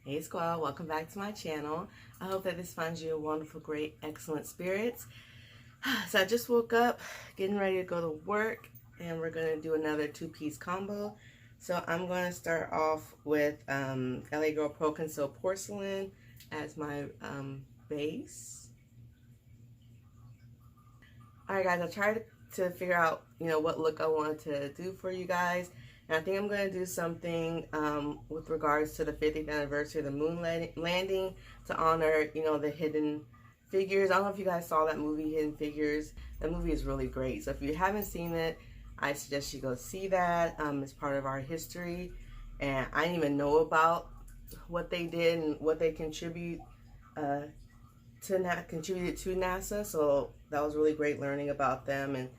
Hey squad, welcome back to my channel. I hope that this finds you in wonderful, great, excellent spirits. So I just woke up, getting ready to go to work, and we're going to do another two-piece combo. So I'm going to start off with LA Girl Pro Conceal Porcelain as my base. Alright guys, I tried to figure out, what look I wanted to do for you guys. And I think I'm going to do something with regards to the 50th anniversary of the moon landing to honor, the Hidden Figures. I don't know if you guys saw that movie, Hidden Figures. That movie is really great. So if you haven't seen it, I suggest you go see that. It's part of our history. And I didn't even know about what they did and what they contributed to NASA. So that was really great learning about them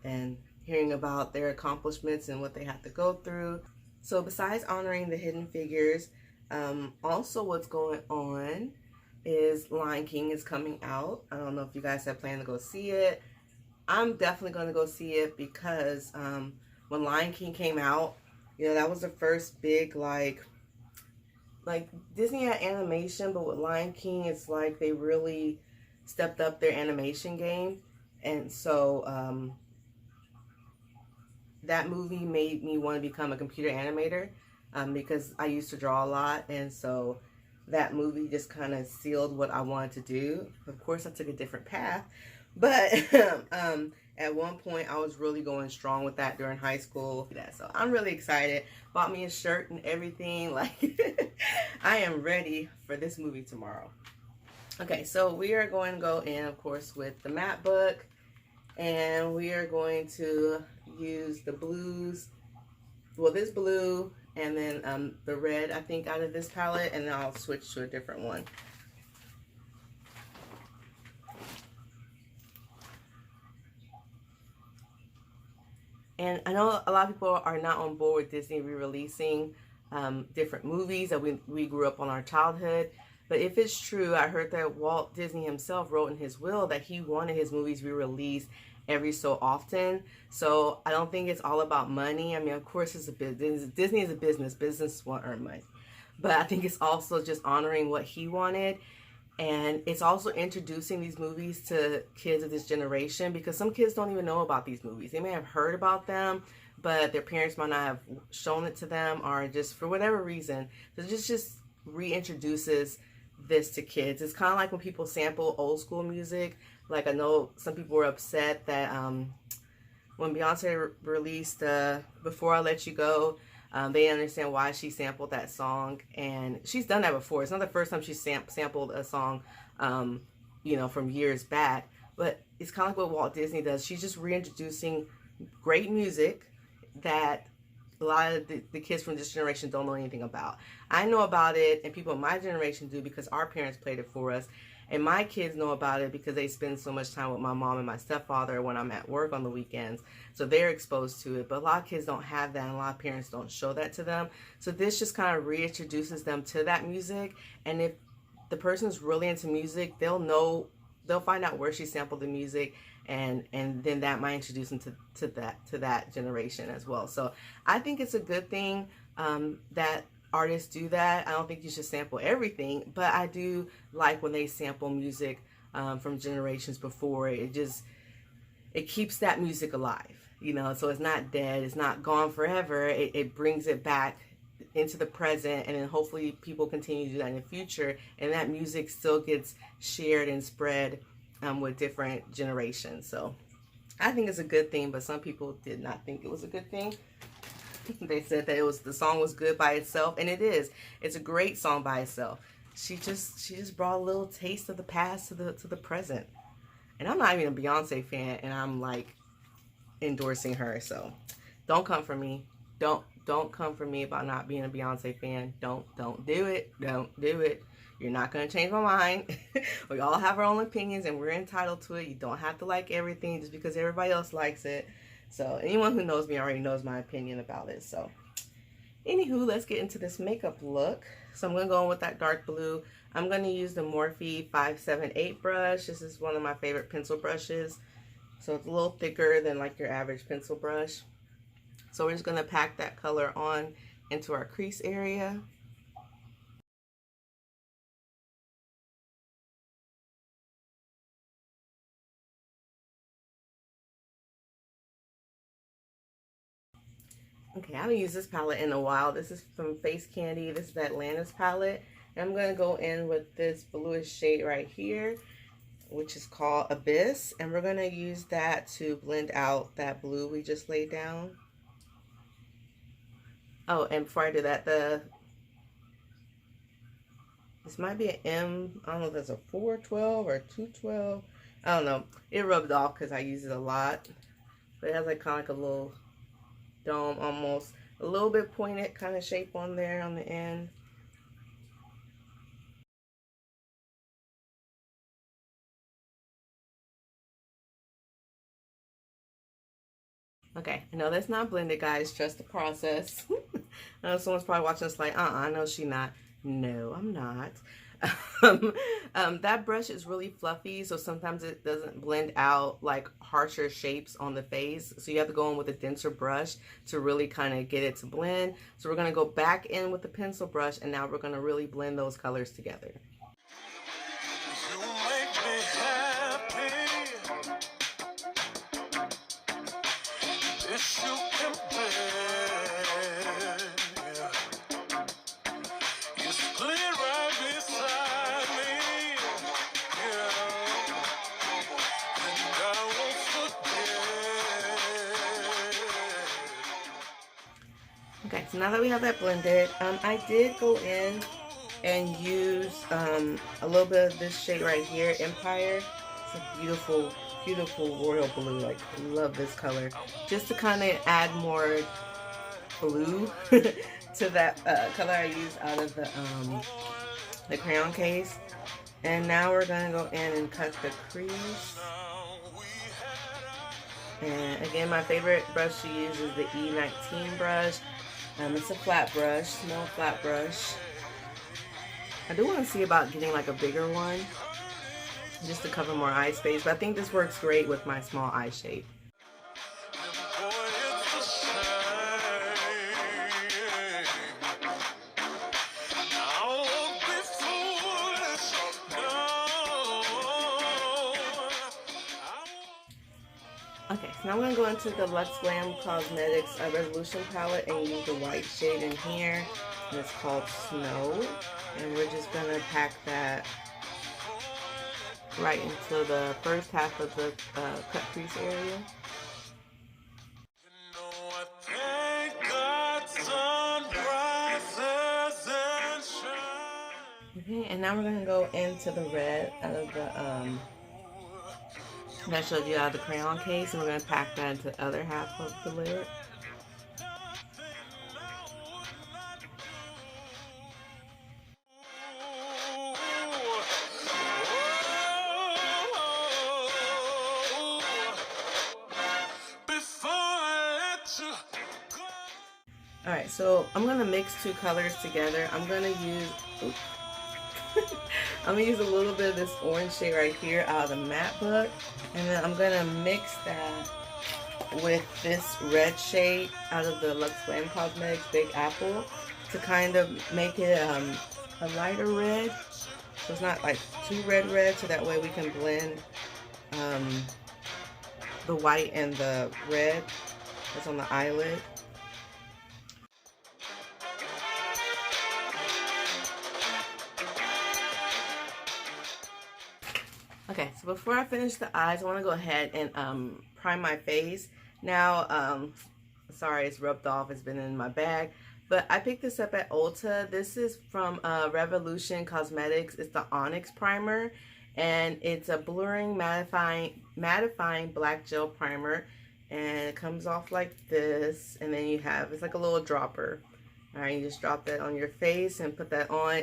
and hearing about their accomplishments and what they had to go through. So besides honoring the Hidden Figures, also what's going on is Lion King is coming out. I don't know if you guys have planned to go see it. I'm definitely going to go see it because when Lion King came out, that was the first big like Disney had animation, but with Lion King, it's like they really stepped up their animation game. And so that movie made me want to become a computer animator because I used to draw a lot, and so that movie just kind of sealed what I wanted to do. Of course, I took a different path, but at one point I was really going strong with that during high school. So I'm really excited. Bought me a shirt and everything. Like I am ready for this movie tomorrow. Okay, so we are going to go in, of course, with the matte book. And we are going to use the blues, well, this blue, and then the red, I think, out of this palette, and then I'll switch to a different one. And I know a lot of people are not on board with Disney re-releasing different movies that we grew up on our childhood. But if it's true, I heard that Walt Disney himself wrote in his will that he wanted his movies re-released every so often. So I don't think it's all about money. I mean, of course, it's a business. Disney is a business. Business won't earn money. But I think it's also just honoring what he wanted. And it's also introducing these movies to kids of this generation, because some kids don't even know about these movies. They may have heard about them, but their parents might not have shown it to them, or just for whatever reason. So it just reintroduces this to kids. It's kind of like when people sample old school music. Like, I know some people were upset that when Beyonce released Before I Let You Go, they didn't understand why she sampled that song. And she's done that before. It's not the first time she sampled a song from years back. But it's kind of like what Walt Disney does. She's just reintroducing great music that a lot of the kids from this generation don't know anything about. I know about it, and people in my generation do because our parents played it for us. And my kids know about it because they spend so much time with my mom and my stepfather when I'm at work on the weekends. So they're exposed to it. But a lot of kids don't have that, and a lot of parents don't show that to them. So this just kind of reintroduces them to that music. And if the person's really into music, they'll find out where she sampled the music, and then that might introduce them to that generation as well. So I think it's a good thing that artists do that. I don't think you should sample everything, but I do like when they sample music from generations before. It keeps that music alive, so it's not dead, it's not gone forever. It brings it back into the present, and then hopefully people continue to do that in the future, and that music still gets shared and spread with different generations. So I think it's a good thing, but some people did not think it was a good thing. They said that the song was good by itself, and it is. It's a great song by itself. She just brought a little taste of the past to the present. And I'm not even a Beyonce fan, and I'm like endorsing her. So don't come for me. Don't come for me about not being a Beyonce fan. Don't do it. Don't do it. You're not going to change my mind. We all have our own opinions, and we're entitled to it. You don't have to like everything just because everybody else likes it. So anyone who knows me already knows my opinion about it. So anywho, let's get into this makeup look. So I'm going to go in with that dark blue. I'm going to use the Morphe 578 brush. This is one of my favorite pencil brushes. So it's a little thicker than like your average pencil brush. So we're just going to pack that color on into our crease area. Okay, I haven't used this palette in a while. This is from Face Candy. This is the Atlantis palette. And I'm going to go in with this bluish shade right here, which is called Abyss. And we're going to use that to blend out that blue we just laid down. Oh, and before I do that, this might be an M. I don't know if that's a 412 or 212. I don't know. It rubbed off because I use it a lot. But it has like kind of like a little dome, almost a little bit pointed kind of shape on there on the end. Okay, I know that's not blended, guys. Trust the process. I know someone's probably watching this like, no, she not. No, I'm not. That brush is really fluffy, so sometimes it doesn't blend out like harsher shapes on the face. So you have to go in with a denser brush to really kind of get it to blend. So we're going to go back in with the pencil brush, and now we're going to really blend those colors together. Okay, so now that we have that blended, I did go in and use a little bit of this shade right here, Empire. It's a beautiful, beautiful royal blue. Like, I love this color. Just to kind of add more blue to that color I used out of the crayon case. And now we're going to go in and cut the crease. And again, my favorite brush to use is the E19 brush. It's a flat brush, small flat brush. I do want to see about getting like a bigger one just to cover more eye space, but I think this works great with my small eye shape. Okay, so now I'm going to go into the GRWM Cosmetics Resolution palette and use the white shade in here. And it's called Snow. And we're just going to pack that right into the first half of the cut crease area. Okay, and now we're going to go into the red out of the that I showed you out of the crayon case, and we're going to pack that into the other half of the lid. Alright, so I'm going to mix two colors together. I'm going to use, I'm going to use a little bit of this orange shade right here out of the matte book. And then I'm going to mix that with this red shade out of the GRWM Cosmetics Big Apple to kind of make it a lighter red. So it's not like too red, so that way we can blend the white and the red that's on the eyelid. Okay, so before I finish the eyes, I want to go ahead and prime my face. Now, sorry, it's rubbed off. It's been in my bag. But I picked this up at Ulta. This is from Revolution Cosmetics. It's the Onyx Primer. And it's a blurring, mattifying black gel primer. And it comes off like this. And then you have, it's like a little dropper. Alright, you just drop that on your face and put that on.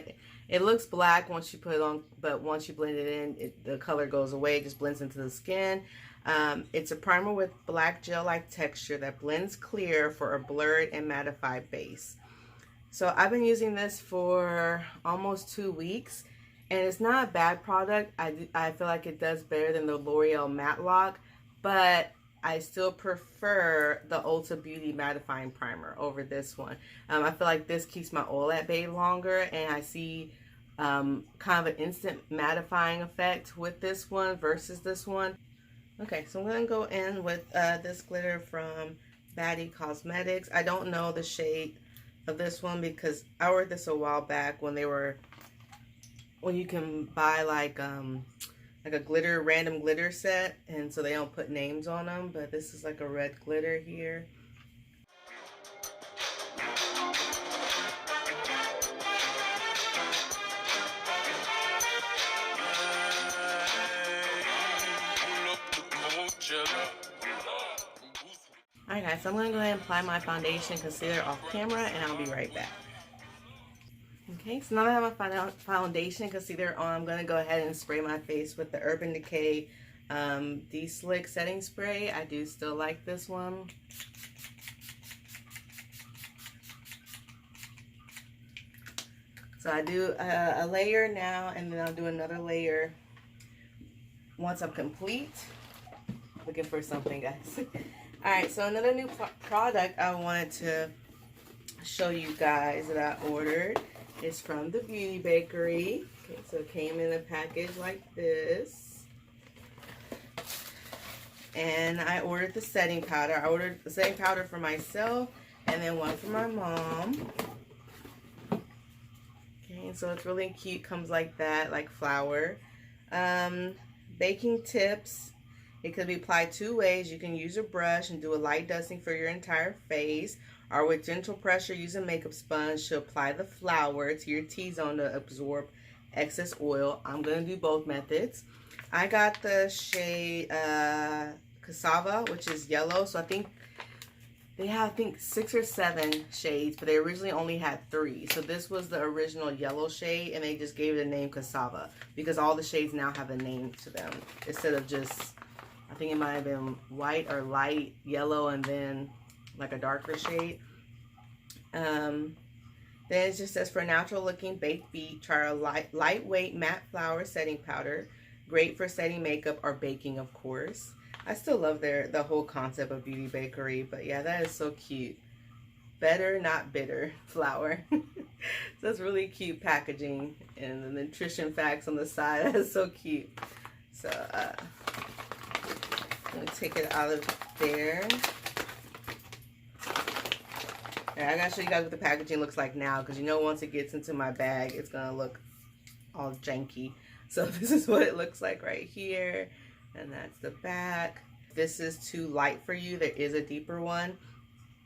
It looks black once you put it on, but once you blend it in, the color goes away. It just blends into the skin. It's a primer with black gel-like texture that blends clear for a blurred and mattified base. So I've been using this for almost 2 weeks, and it's not a bad product. I feel like it does better than the L'Oreal Matte Lock, but I still prefer the Ulta Beauty Mattifying Primer over this one. I feel like this keeps my oil at bay longer, and I see kind of an instant mattifying effect with this one versus this one. Okay, so I'm going to go in with this glitter from Baddie Cosmetics. I don't know the shade of this one because I ordered this a while back when you can buy like a glitter, random glitter set, and so they don't put names on them, but this is like a red glitter here. Alright guys, so I'm going to go ahead and apply my foundation concealer off camera, and I'll be right back. Okay, so now that I have my foundation concealer on, I'm going to go ahead and spray my face with the Urban Decay De-Slick Setting Spray. I do still like this one. So I do a layer now, and then I'll do another layer once I'm complete. Looking for something, guys. Alright, so another new product I wanted to show you guys that I ordered is from the Beauty Bakery. Okay, so it came in a package like this. And I ordered the setting powder. I ordered the setting powder for myself and then one for my mom. Okay, so it's really cute. Comes like that, like flour. Baking tips. It could be applied two ways. You can use a brush and do a light dusting for your entire face, or with gentle pressure, use a makeup sponge to apply the flour to your T-zone to absorb excess oil. I'm going to do both methods. I got the shade Cassava, which is yellow, so I think they have 6 or 7 shades, but they originally only had 3. So this was the original yellow shade, and they just gave it a name Cassava because all the shades now have a name to them instead of just, I think it might have been white or light yellow and then like a darker shade. Then it just says, for natural looking baked beat, try a lightweight matte flour setting powder. Great for setting makeup or baking, of course. I still love the whole concept of Beauty Bakery, but yeah, that is so cute. Better, not bitter flour. So that's really cute packaging, and the nutrition facts on the side. That's so cute. So I'm gonna take it out of there. I gotta show you guys what the packaging looks like now, because you know once it gets into my bag, it's gonna look all janky. So this is what it looks like right here, and that's the back. This is too light for you. There is a deeper one.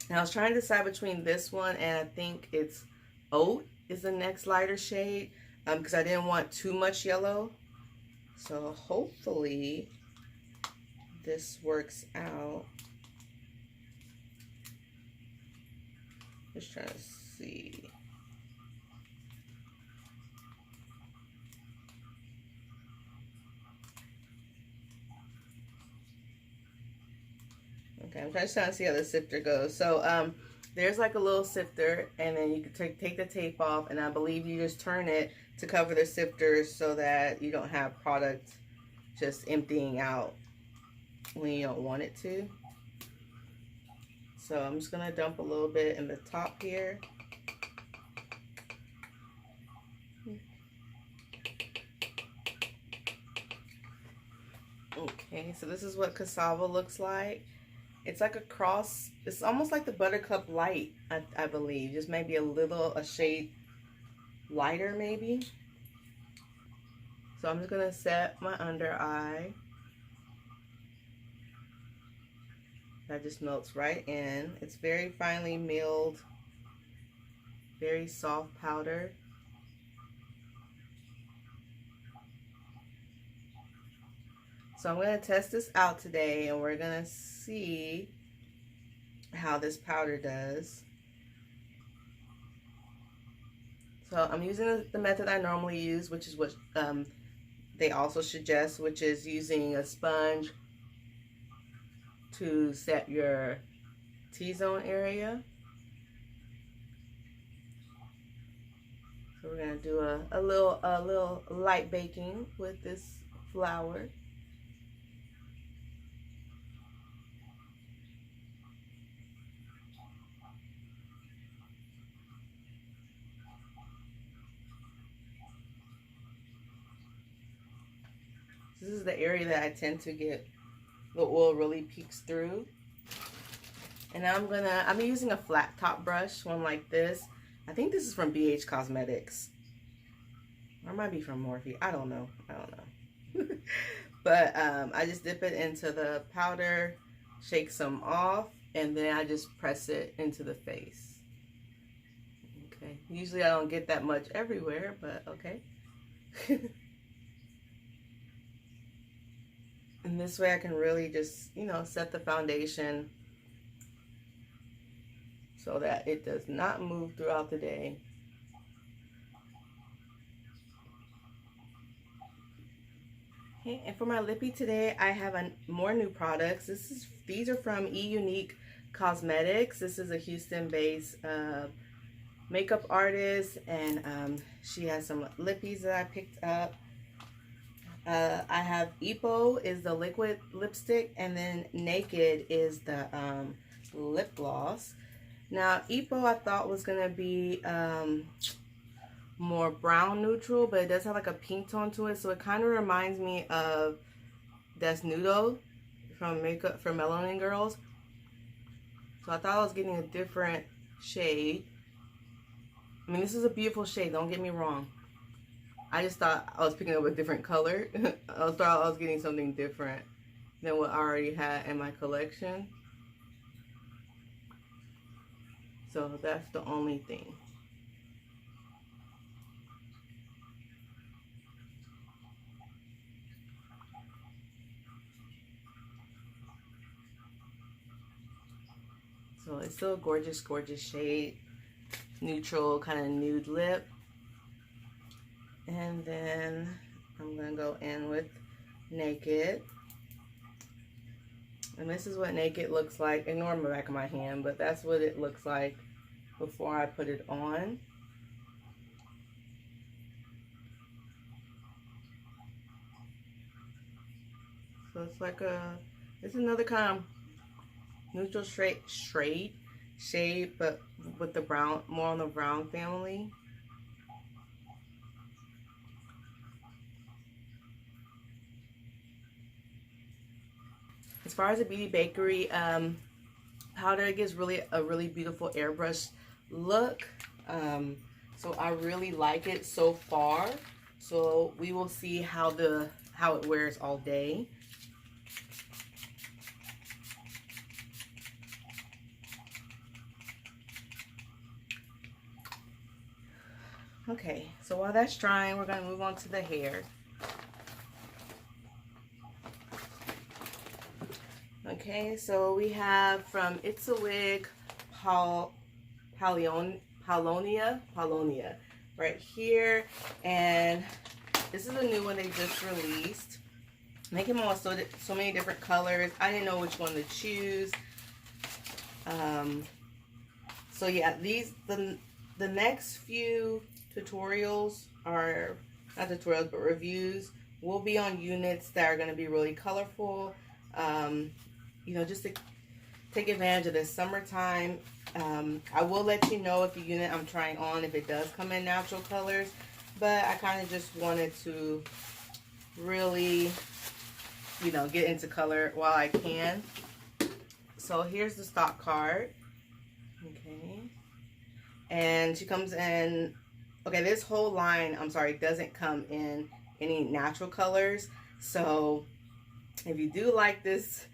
And I was trying to decide between this one and I think it's Oat is the next lighter shade, because I didn't want too much yellow. So hopefully this works out. Just trying to see. Okay, I'm just trying to see how the sifter goes. So there's like a little sifter, and then you can take the tape off, and I believe you just turn it to cover the sifter so that you don't have product just emptying out when you don't want it to. So I'm just going to dump a little bit in the top here. Okay, so this is what Cassava looks like. It's like a cross, it's almost like the Buttercup Light, I believe. Just maybe a shade lighter maybe. So I'm just going to set my under eye. That just melts right in. It's very finely milled, very soft powder. So I'm going to test this out today, and we're going to see how this powder does. So I'm using the method I normally use, which is what they also suggest, which is using a sponge to set your T-zone area. So we're gonna do a little light baking with this flour. This is the area that I tend to get the oil really peeks through. And now I'm using a flat top brush, one like this. I think this is from BH Cosmetics. Or it might be from Morphe. I don't know. But I just dip it into the powder, shake some off, and then I just press it into the face. Okay. Usually I don't get that much everywhere, but okay. And this way I can really just, you know, set the foundation so that it does not move throughout the day. Okay, and for my Lippie today, I have more new products. These are from Unique Cosmetics. This is a Houston-based makeup artist, and she has some lippies that I picked up. I have Ipo is the liquid lipstick, and then Naked is the lip gloss. Now Ipo I thought was gonna be more brown neutral, but it does have like a pink tone to it, so it kind of reminds me of Desnudo from Melanin Girls. So I thought I was getting a different shade. I mean, this is a beautiful shade, don't get me wrong. I just thought I was picking up a different color. I thought I was getting something different than what I already had in my collection. So that's the only thing. So it's still a gorgeous, gorgeous shade. Neutral, kind of nude lip. And then I'm going to go in with Naked. And this is what Naked looks like. Ignore the back of my hand, but that's what it looks like before I put it on. So it's like it's another kind of neutral shade, but with the brown, more on the brown family. As far as the Beauty Bakery powder, it gives a really beautiful airbrush look. So I really like it so far. So we will see how it wears all day. Okay, so while that's drying, we're going to move on to the hair. Okay, so we have from It's a Wig Paulonia right here, and this is a new one they just released. They came out with so many different colors. I didn't know which one to choose. So yeah, the next few tutorials are not tutorials but reviews will be on units that are going to be really colorful. You know, just to take advantage of this summertime. I will let you know if the unit I'm trying on, if it does come in natural colors, but I kind of just wanted to really, you know, get into color while I can. So here's the stock card. Okay, and she comes in, okay, this whole line, I'm sorry, doesn't come in any natural colors. So if you do like this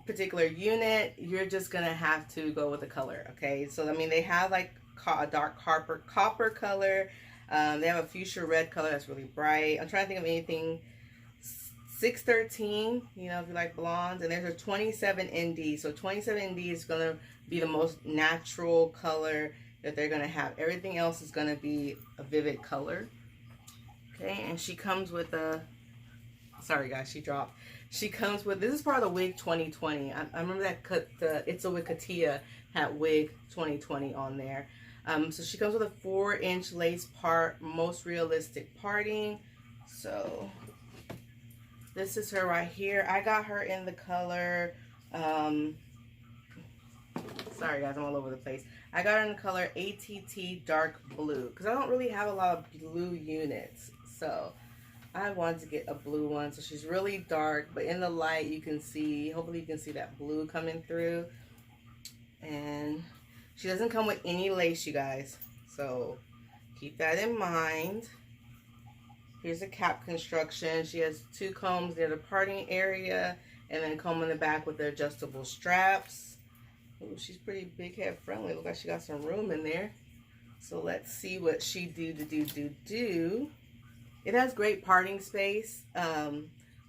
particular unit, you're just gonna have to go with the color. Okay, so I mean, they have like a dark copper color. They have a fuchsia red color that's really bright. I'm trying to think of anything. 613, you know, if you like blondes, and there's a 27 ND. So 27 ND is gonna be the most natural color that they're gonna have. Everything else is gonna be a vivid color. Okay, and she comes with a, sorry guys, she dropped. She comes with, this is part of the Wig 2020. I remember that It's a Wig Katia had Wig 2020 on there. So she comes with a 4-inch lace part, most realistic parting. So this is her right here. I got her in the color, sorry guys, I'm all over the place. I got her in the color ATT Dark Blue, because I don't really have a lot of blue units. So I wanted to get a blue one. So she's really dark, but in the light you can see, hopefully you can see that blue coming through. And she doesn't come with any lace, you guys, so keep that in mind. Here's a cap construction. She has 2 combs near the parting area and then a comb in the back with the adjustable straps. Ooh, she's pretty big head friendly. Look like she got some room in there. So let's see what she do. It has great parting space. I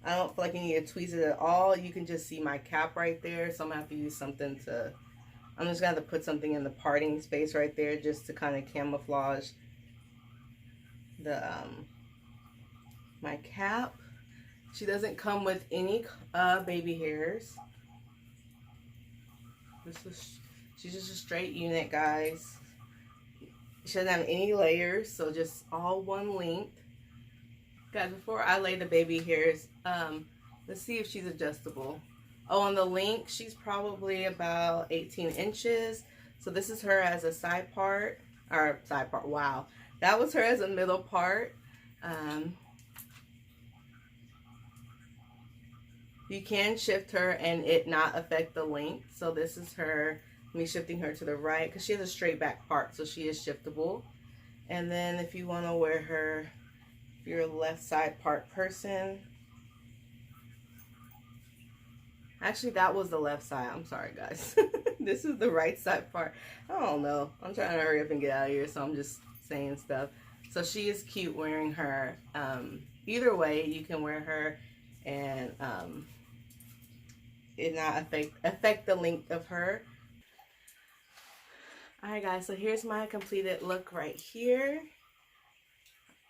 don't feel like you need to tweeze it at all. You can just see my cap right there. So I'm gonna have to use something to, I'm just gonna have to put something in the parting space right there just to kind of camouflage the my cap. She doesn't come with any baby hairs. She's just a straight unit, guys. She doesn't have any layers, so just all one length. Guys, before I lay the baby hairs, let's see if she's adjustable. Oh, on the length, she's probably about 18 inches. So this is her as a side part, wow. That was her as a middle part. You can shift her and it not affect the length. So this is her, me shifting her to the right because she has a straight back part, so she is shiftable. And then if you want to wear her, if you're a left side part person, actually that was the left side, I'm sorry guys. This is the right side part. I don't know, I'm trying to hurry up and get out of here, so I'm just saying stuff. So she is cute wearing her. Either way you can wear her and it not affect the length of her. Alright guys, so here's my completed look right here.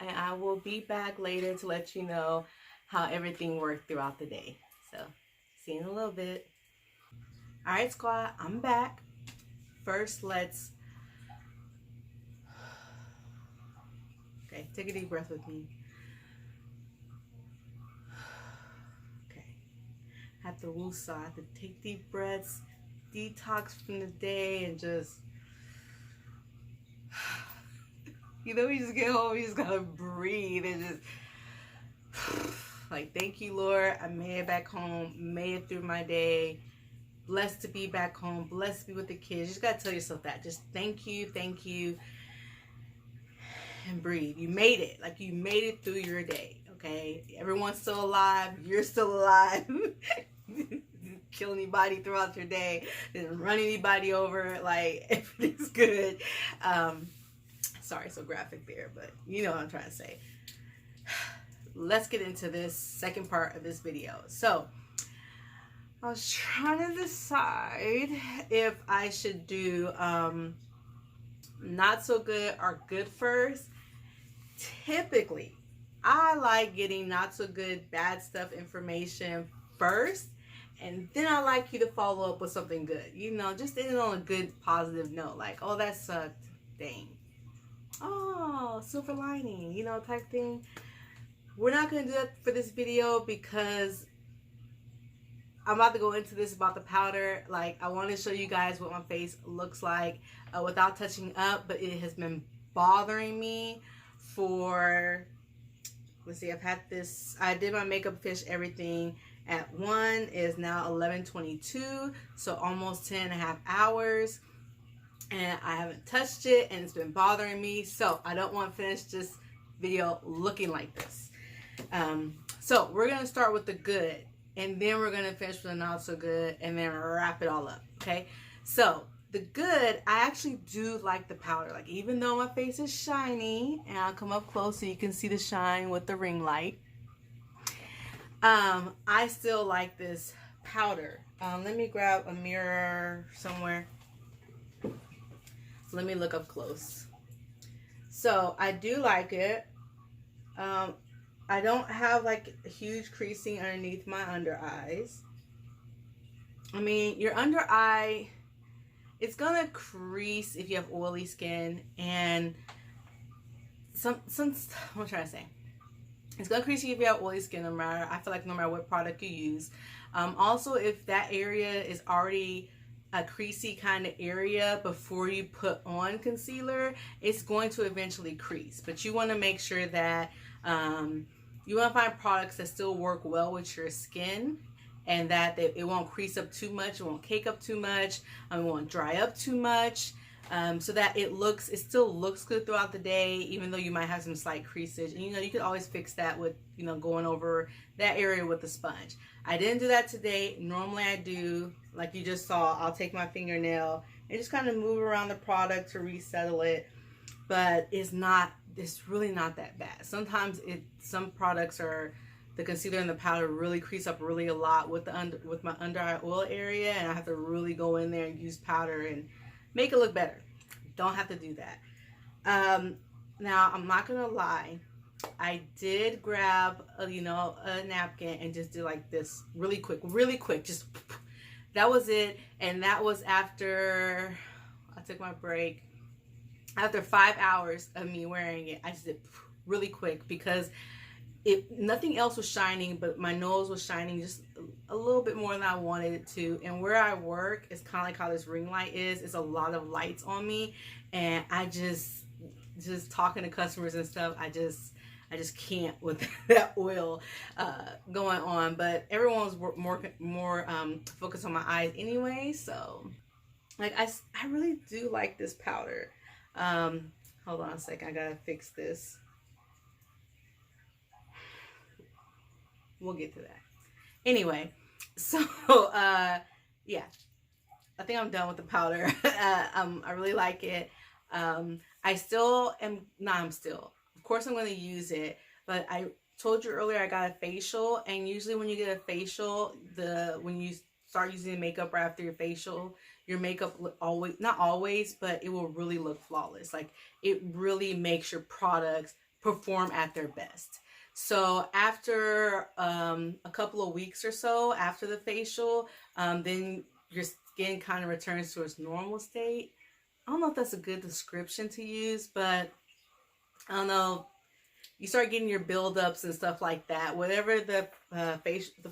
And I will be back later to let you know how everything worked throughout the day. So, see you in a little bit. Alright squad, I'm back. First, let's... Okay, take a deep breath with me. Have to woosah, I have to take deep breaths, detox from the day, and just, you know, you just get home, you just gotta breathe and just, like, thank you, Lord, I made it back home, made it through my day, blessed to be back home, blessed to be with the kids. You just gotta tell yourself that, just thank you, and breathe. You made it, like you made it through your day. Okay, everyone's still alive, you're still alive. Kill anybody throughout your day, didn't run anybody over, like everything's good. Sorry, so graphic there, but you know what I'm trying to say. Let's get into this second part of this video. So I was trying to decide if I should do not so good or good first. Typically I like getting not so good, bad stuff information first, and then I like you to follow up with something good. You know, just end it on a good, positive note. Like, oh, that sucked. Dang. Oh, silver lining, you know, type thing. We're not going to do that for this video because I'm about to go into this about the powder. Like, I want to show you guys what my face looks like without touching up, but it has been bothering me for... Let's see, I've had this, I did my makeup, finished everything at 1, is now 11:22, so almost 10.5 hours, and I haven't touched it, and it's been bothering me, so I don't want to finish this video looking like this. So we're going to start with the good, and then we're going to finish with the not so good, and then wrap it all up, okay? So the good, I actually do like the powder. Like, even though my face is shiny, and I'll come up close so you can see the shine with the ring light, I still like this powder. Let me grab a mirror somewhere. Let me look up close. So I do like it. I don't have like a huge creasing underneath my under eyes. I mean, your under eye, it's gonna crease if you have oily skin, and what I'm trying to say, it's gonna crease if you have oily skin. I feel like no matter what product you use. Also, if that area is already a creasy kind of area before you put on concealer, it's going to eventually crease. But you want to make sure that you want to find products that still work well with your skin and that it won't crease up too much, it won't cake up too much, it won't dry up too much, so that it still looks good throughout the day, even though you might have some slight creasage. And you can always fix that with going over that area with the sponge. I didn't do that today. Normally I do, like you just saw, I'll take my fingernail and just kind of move around the product to resettle it, but it's really not that bad. Sometimes some products the concealer and the powder really crease up really a lot with my under eye oil area, and I have to really go in there and use powder and make it look better. Don't have to do that. Now I'm not gonna lie, I did grab a napkin and just do like this really quick, just that was it. And that was after I took my break. After 5 hours of me wearing it, I just did really quick because nothing else was shining, but my nose was shining just a little bit more than I wanted it to. And where I work, it's kind of like how this ring light is. It's a lot of lights on me, and I just talking to customers and stuff, I just can't with that oil going on. But everyone's more focused on my eyes anyway, so like I really do like this powder. Hold on a second, I gotta fix this. We'll get to that. Anyway, so yeah, I think I'm done with the powder. I really like it. I still am, of course I'm going to use it, but I told you earlier I got a facial, and usually when you get a facial, when you start using makeup right after your facial, your makeup not always, but it will really look flawless. Like, it really makes your products perform at their best. So after a couple of weeks or so after the facial, then your skin kind of returns to its normal state. I don't know if that's a good description to use, but I don't know. You start getting your buildups and stuff like that. Whatever the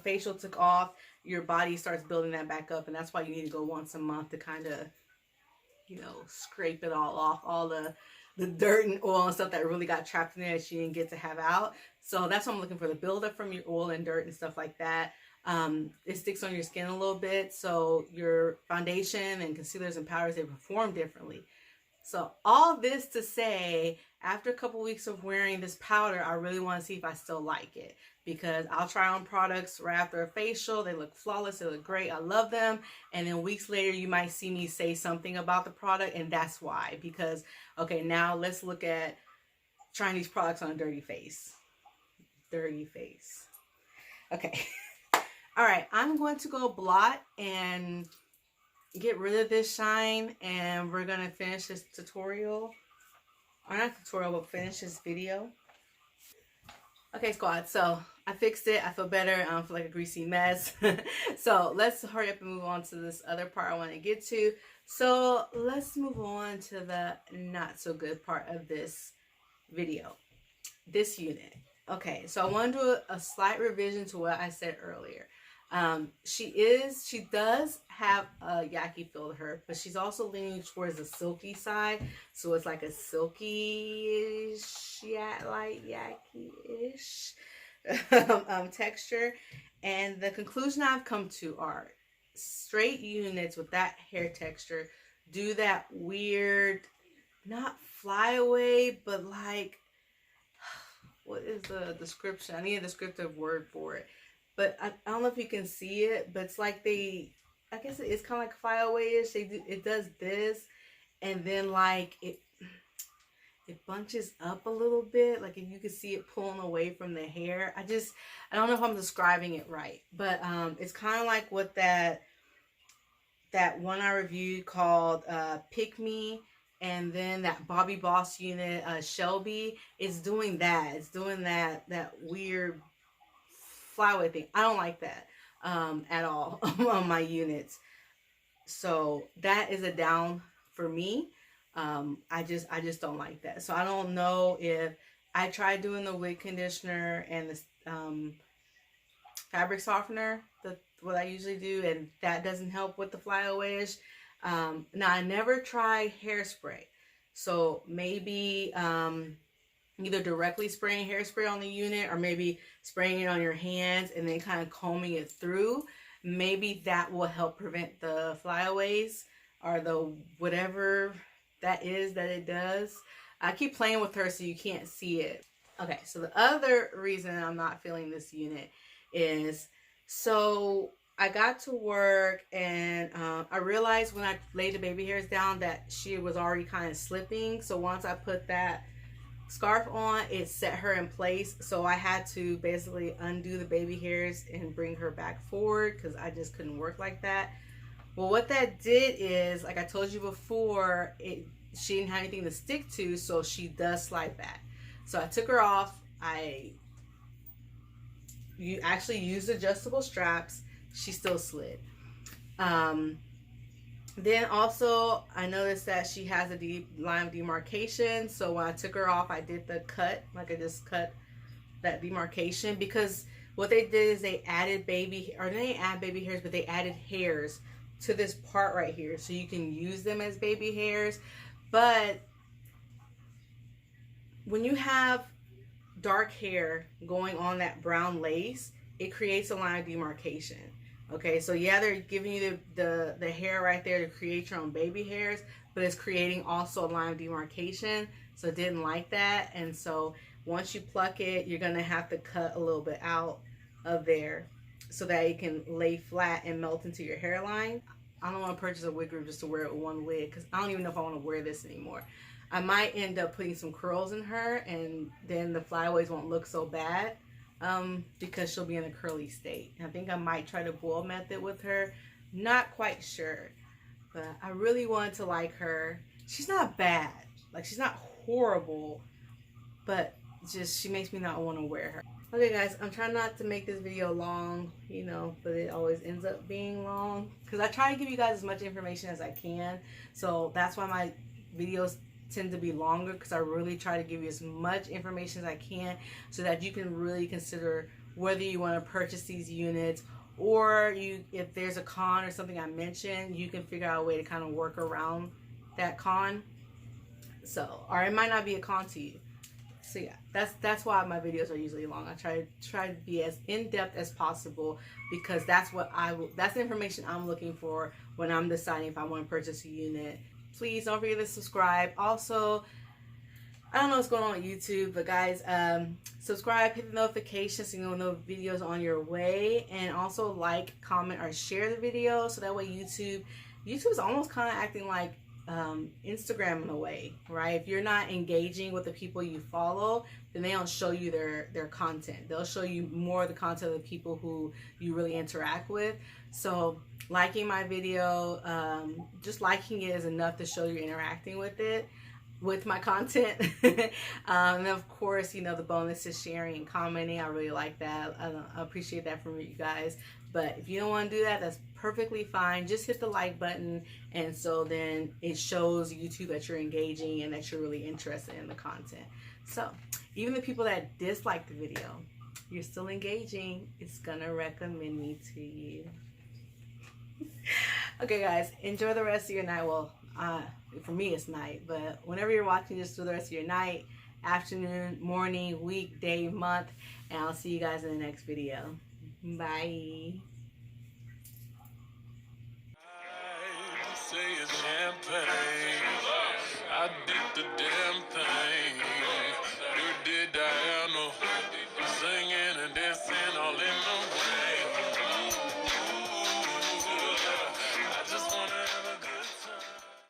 facial took off, your body starts building that back up, and that's why you need to go once a month to kind of, scrape it all off, all the dirt and oil and stuff that really got trapped in there that you didn't get to have out. So that's what I'm looking for, the buildup from your oil and dirt and stuff like that. It sticks on your skin a little bit, so your foundation and concealers and powders, they perform differently. So all this to say, after a couple weeks of wearing this powder, I really want to see if I still like it, because I'll try on products right after a facial. They look flawless. They look great. I love them. And then weeks later, you might see me say something about the product, and that's why. Because, okay, now let's look at trying these products on a dirty face. Dirty face. Okay. All right. I'm going to go blot and get rid of this shine, and we're going to finish this tutorial. Or not tutorial, but finish this video. Okay, squad, so I fixed it. I feel better. I don't feel like a greasy mess. So let's hurry up and move on to this other part I want to get to. So let's move on to the not so good part of this video. This unit. Okay, so I want to do a slight revision to what I said earlier. She does have a yaki feel to her, but she's also leaning towards the silky side. So it's like a silky-ish, light yaki-ish texture. And the conclusion I've come to are straight units with that hair texture do that weird, not flyaway, but like, what is the description? I need a descriptive word for it. But I don't know if you can see it, but it's like I guess it's kind of like flyaway-ish. It does this, and then like it bunches up a little bit. Like, if you can see it pulling away from the hair. I don't know if I'm describing it right, but it's kind of like what that one I reviewed called Pick Me, and then that Bobbi Boss unit, Shelby, is doing that. It's doing that weird flyaway thing. I don't like that at all on my units. So that is a down for me. I just don't like that. So I don't know if I tried doing the wig conditioner and the fabric softener, what I usually do, and that doesn't help with the flyawayish. Now I never tried hairspray, so maybe either directly spraying hairspray on the unit, or maybe spraying it on your hands and then kind of combing it through. maybe that will help prevent the flyaways or the whatever that is that it does. I keep playing with her so you can't see it. Okay, so the other reason I'm not feeling this unit is, so I got to work and I realized when I laid the baby hairs down that she was already kind of slipping. So once I put that scarf on, it set her in place. So I had to basically undo the baby hairs and bring her back forward because I just couldn't work like that. Well, what that did is, like I told you before, she didn't have anything to stick to, so she does slide back. So I took her off. You actually used adjustable straps. She still slid. Then also I noticed that she has a deep line of demarcation. So when I took her off, I did the cut, like I just cut that demarcation, because what they did is they added they didn't add baby hairs, but they added hairs to this part right here, so you can use them as baby hairs. But when you have dark hair going on that brown lace, it creates a line of demarcation. Okay, so yeah, they're giving you the hair right there to create your own baby hairs, but it's creating also a line of demarcation. So I didn't like that, and so once you pluck it, you're gonna have to cut a little bit out of there so that it can lay flat and melt into your hairline. I don't want to purchase a wig group just to wear it with one wig, because I don't even know if I want to wear this anymore. I might end up putting some curls in her, and then the flyaways won't look so bad because she'll be in a curly state. I think I might try the boil method with her. Not quite sure, but I really wanted to like her. She's not bad. Like, she's not horrible, but just she makes me not want to wear her. Okay guys, I'm trying not to make this video long, you know, but it always ends up being long because I try to give you guys as much information as I can. So that's why my videos tend to be longer, because I really try to give you as much information as I can so that you can really consider whether you want to purchase these units, or if there's a con or something I mentioned, you can figure out a way to kind of work around that con. So, or it might not be a con to you. So yeah, that's why my videos are usually long. I try to be as in-depth as possible, because that's the information I'm looking for when I'm deciding if I want to purchase a unit. Please don't forget to subscribe. Also, I don't know what's going on with YouTube, but guys, subscribe, hit the notifications so you know videos on your way, and also like, comment, or share the video so that way YouTube is almost kind of acting like Instagram in a way, right? If you're not engaging with the people you follow, then they don't show you their content. They'll show you more of the content of the people who you really interact with. So liking my video, just liking it is enough to show you're interacting with it, with my content. And of course, you know, the bonus is sharing and commenting. I really like that. I appreciate that from you guys. But if you don't want to do that, that's perfectly fine. Just hit the like button, and so then it shows YouTube that you're engaging and that you're really interested in the content. So even the people that dislike the video, you're still engaging. It's gonna recommend me to you. Okay guys, enjoy the rest of your night. Well, for me it's night, but whenever you're watching, just do the rest of your night, afternoon, morning, week, day, month, and I'll see you guys in the next video. Bye. I say it's champagne. I did the damn thing.